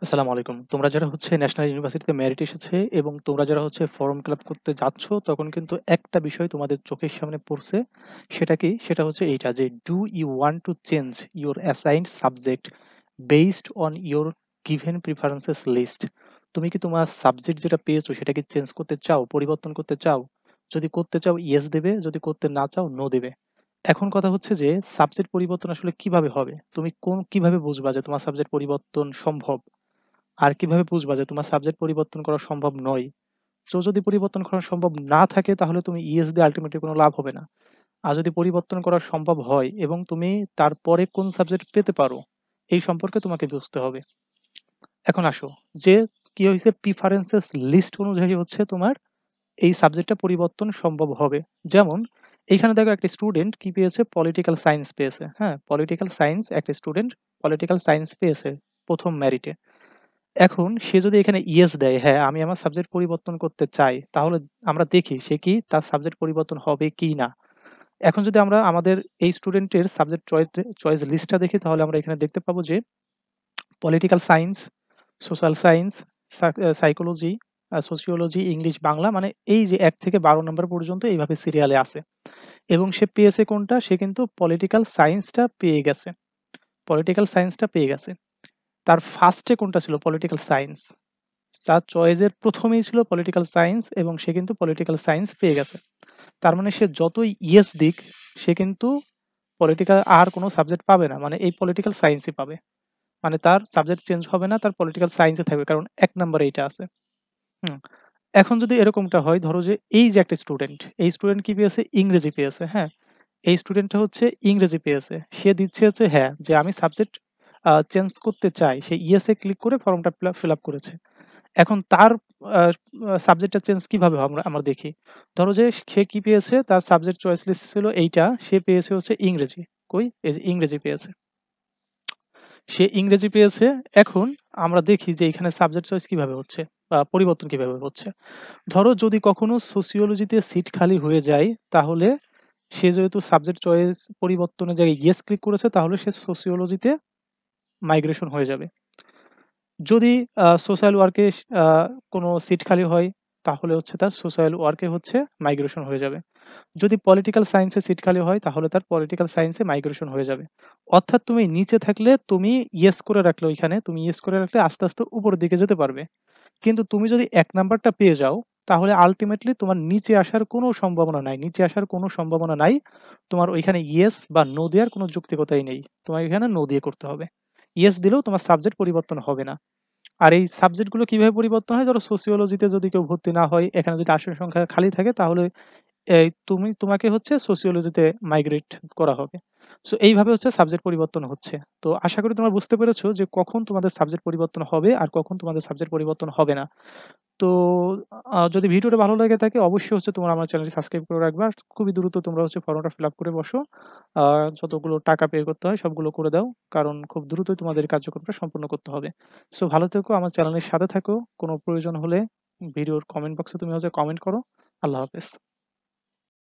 আসসালামু আলাইকুম। তোমরা যারা ন্যাশনাল ইউনিভার্সিটিতে মেরিট এসেছে এবং তোমরা যারা ফর্ম ফিল আপ করতে যাচ্ছ, তখন কিন্তু একটা বিষয় তোমাদের চোখের সামনে পড়ছে। সেটা কি? সেটা হচ্ছে এইটা যে, "do you want to change your assigned subject based on your given preferences list?" তুমি কি তোমার সাবজেক্ট যেটা পেয়েছো সেটা কি চেঞ্জ করতে চাও? পরিবর্তন করতে চাও? যদি করতে চাও ইয়েস দেবে, যদি করতে না চাও নো দেবে। এখন কথা হচ্ছে যে, সাবজেক্ট পরিবর্তন আসলে কিভাবে হবে? তুমি কিভাবে বুঝবা যে তোমার সাবজেক্ট পরিবর্তন সম্ভব? আর কিভাবে বুঝবা যে তোমার সাবজেক্ট পরিবর্তন করা সম্ভব নয়? সো যদি পরিবর্তন করা সম্ভব না থাকে তাহলে তুমি ইএস দিয়ে আল্টিমেটলি কোনো লাভ হবে না। আর যদি পরিবর্তন করা সম্ভব হয় এবং তুমি তারপরে কোন সাবজেক্ট পেতে পারো, এই সম্পর্কে তোমাকে বুঝতে হবে। এখন আসো যে কি হইছে প্রেফারেন্সেস লিস্ট অনুযায়ী তোমার এই সাবজেক্টটা পরিবর্তন সম্ভব হবে। যেমন এইখানে দেখো একটা স্টুডেন্ট কি পেয়েছে? পলিটিক্যাল সায়েন্স পেয়েছে। হ্যাঁ? পলিটিক্যাল সায়েন্স একটা স্টুডেন্ট পলিটিক্যাল সায়েন্স পেয়েছে ১ম মেরিটে। এখন সে যদি এখানে ইয়েস দেয়, হ্যাঁ, আমি আমার সাবজেক্ট পরিবর্তন করতে চাই, তাহলে আমরা দেখি সে কি তার সাবজেক্ট পরিবর্তন হবে কি না। এখন যদি আমরা আমাদের এই স্টুডেন্টের সাবজেক্ট চয়েস লিস্টটা দেখি তাহলে আমরা এখানে দেখতে পাবো যে political science, social science, psychology, sociology, English, Bangla মানে এই যে ১ থেকে ১২ নাম্বার পর্যন্ত এইভাবে সিরিয়ালে আছে। এবং সে পেয়েছে কোনটা? সে কিন্তু পলিটিক্যাল সায়েন্সটা পেয়ে গেছে। পলিটিক্যাল সায়েন্সটা পেয়ে গেছে। তার ফার্স্ট এ কোনটা ছিল? Political science. তার চয়েসের ১ম এই ছিল পলিটিক্যাল সায়েন্স এবং সে কিন্তু পলিটিক্যাল সায়েন্স পেয়ে গেছে। তার মানে সে যতই ইয়েস দিক, সে কিন্তু পলিটিক্যাল আর কোন সাবজেক্ট পাবে না। মানে এই পলিটিক্যাল সায়েন্সই পাবে। মানে তার সাবজেক্ট চেঞ্জ হবে না, তার পলিটিক্যাল সায়েন্স এ থাকবে। কারণ ১ নাম্বারে এইটা আছে। হুম? এখন যদি এরকমটা হয় ধরো যে এই যে একটা স্টুডেন্ট, এই স্টুডেন্ট কি পেয়েছে? ইংরেজি পেয়েছে, হ্যাঁ? এই স্টুডেন্টটা ইংরেজি পেয়েছে। সে দিচ্ছে হ্যাঁ, যে আমি সাবজেক্ট চেঞ্জ করতে চাই। সে ইয়েস এ ক্লিক করে ফর্মটা ফিল আপ করেছে। এখন তার আ সাবজেক্টটা চেঞ্জ কিভাবে হয় আমরা আমরা দেখি। ধরো যে সে কি পেয়েছে? তার সাবজেক্ট চয়েস লিস্ট ছিল এইটা। সে পেয়েছে ইংরেজি। কই? এই যে ইংরেজি পেয়েছে। সে ইংরেজি পেয়েছে। এখন আমরা দেখি যে এখানে সাবজেক্ট চয়েস কিভাবে হচ্ছে বা পরিবর্তন কিভাবে হচ্ছে। ধরো যদি কখনো সোসিওলজিতে সিট খালি হয়ে যায়, তাহলে সে যেহেতু সাবজেক্ট চয়েস পরিবর্তনের জায়গায় ইয়েস ক্লিক করেছে, তাহলে সে সোসিওলজিতে মাইগ্রেশন হয়ে যাবে। যদি সোশ্যাল ওয়ার্কে আ কোনো সিট খালি হয়, তাহলে তার সোশ্যাল ওয়ার্কে মাইগ্রেশন হয়ে যাবে। যদি পলিটিক্যাল সায়েন্স এ সিট খালি হয়, তাহলে তার পলিটিক্যাল সায়েন্স এ মাইগ্রেশন হয়ে যাবে। অর্থাৎ তুমি নিচে থাকলে তুমি ইয়েস করে রাখলে ওইখানে, তুমি ইয়েস করে রাখলে আস্তে, আস্তে উপরের দিকে যেতে পারবে। কিন্তু তুমি যদি ১ নাম্বারটা পেয়ে যাও, তাহলে আল্টিমেটলি তোমার নিচে আসার কোনো সম্ভাবনা নাই। নিচে আসার কোনো সম্ভাবনা নাই। তোমার ওইখানে ইয়েস বা নো দেওয়ার কোনো যৌক্তিকতাই নেই। তোমার এখানে নো দিয়ে করতে হবে। ইয়েস দিলেও তোমার সাবজেক্ট পরিবর্তন হবে না। আর এই সাবজেক্ট গুলো কিভাবে পরিবর্তন হয়? ধরো সোসিওলজিতে যদি কেউ ভর্তি না হয়, এখানে যদি আসন সংখ্যা খালি থাকে তাহলে তোমাকে সোসিওলজিতে মাইগ্রেট করা হবে। সো এইভাবে সাবজেক্ট পরিবর্তন হচ্ছে। তো আশা করি তোমরা বুঝতে পেরেছো যে কখন তোমাদের সাবজেক্ট পরিবর্তন হবে আর কখন তোমাদের সাবজেক্ট পরিবর্তন হবে না। তো যদি ভিডিওটা ভালো লেগে থাকে অবশ্যই তোমরা আমার চ্যানেলটি সাবস্ক্রাইব করে রাখবা। আর খুবই দ্রুত তোমরা ফর্মটা ফিল আপ করে বসো। আ যতগুলো টাকা পে করতে হয় সবগুলো করে দাও। কারণ খুব দ্রুতই তোমাদের এই কার্যক্রমটা সম্পূর্ণ করতে হবে। সো ভালো থেকো, আমার চ্যানেলের সাথে থাকো। কোনো প্রয়োজন হলে ভিডিওর কমেন্ট বক্সে তুমি কমেন্ট করো। আল্লাহ হাফেজ।